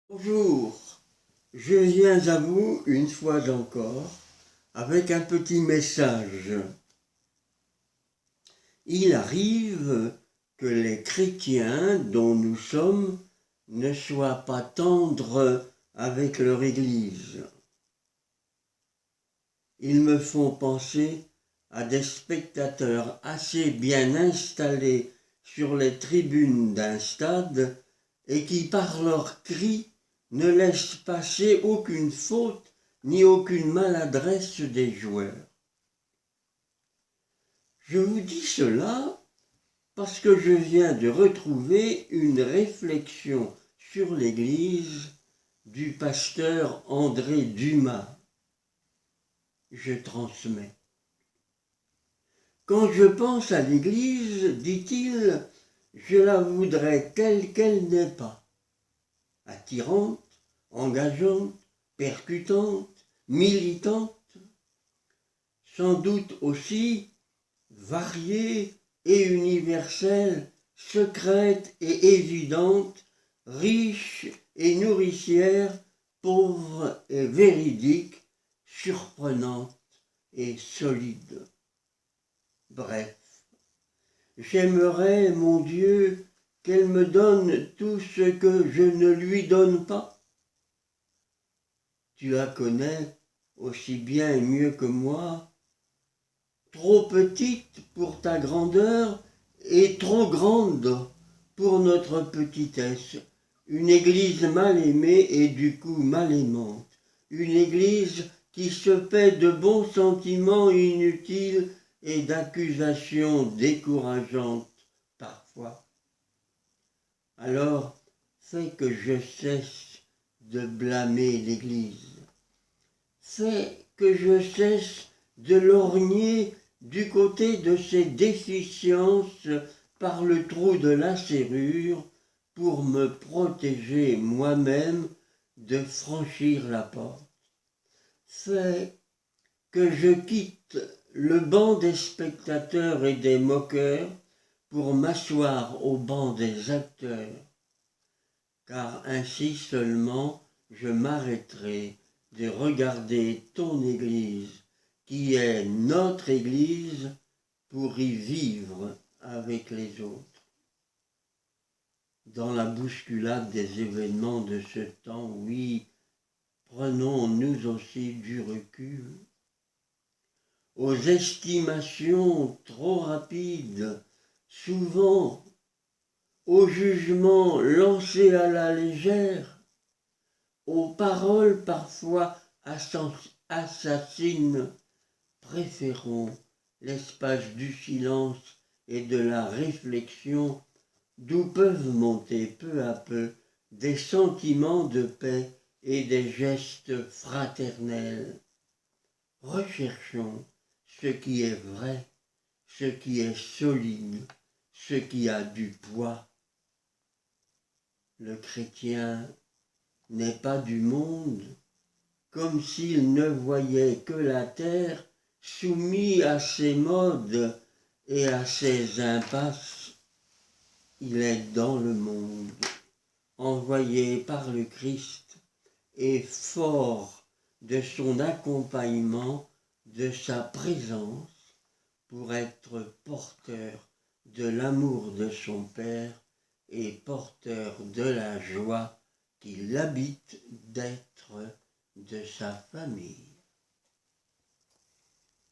Bonjour, je viens à vous une fois encore avec un petit message. Il arrive que les chrétiens dont nous sommes ne soient pas tendres avec leur Église. Ils me font penser à des spectateurs assez bien installés sur les tribunes d'un stade et qui par leurs cris ne laissent passer aucune faute ni aucune maladresse des joueurs. Je vous dis cela parce que je viens de retrouver une réflexion sur l'Église du pasteur André Dumas. Je transmets. Quand je pense à l'Église, dit-il, je la voudrais telle qu'elle n'est pas. Attirante, engageante, percutante, militante, sans doute aussi variée et universelle, secrète et évidente, riche et nourricière, pauvre et véridique, surprenante et solide. Bref, j'aimerais, mon Dieu, qu'elle me donne tout ce que je ne lui donne pas. Tu la connais aussi bien et mieux que moi, trop petite pour ta grandeur et trop grande pour notre petitesse. Une église mal aimée et du coup mal aimante. Une église qui se paie de bons sentiments inutiles et d'accusations décourageantes parfois. Alors, fais que je cesse de blâmer l'Église. Fais que je cesse de lorgner du côté de ses déficiences par le trou de la serrure pour me protéger moi-même de franchir la porte. Fais que je quitte le banc des spectateurs et des moqueurs pour m'asseoir au banc des acteurs, car ainsi seulement je m'arrêterai de regarder ton Église, qui est notre Église, pour y vivre avec les autres. Dans la bousculade des événements de ce temps, oui, prenons nous aussi du recul. Aux estimations trop rapides, souvent aux jugements lancés à la légère, aux paroles parfois assassines, préférons l'espace du silence et de la réflexion, d'où peuvent monter peu à peu des sentiments de paix et des gestes fraternels. Recherchons ce qui est vrai, ce qui est solide, ce qui a du poids. Le chrétien n'est pas du monde, comme s'il ne voyait que la terre soumise à ses modes et à ses impasses. Il est dans le monde, envoyé par le Christ et fort de son accompagnement, de sa présence, pour être porteur de l'amour de son Père et porteur de la joie qu'il habite d'être de sa famille.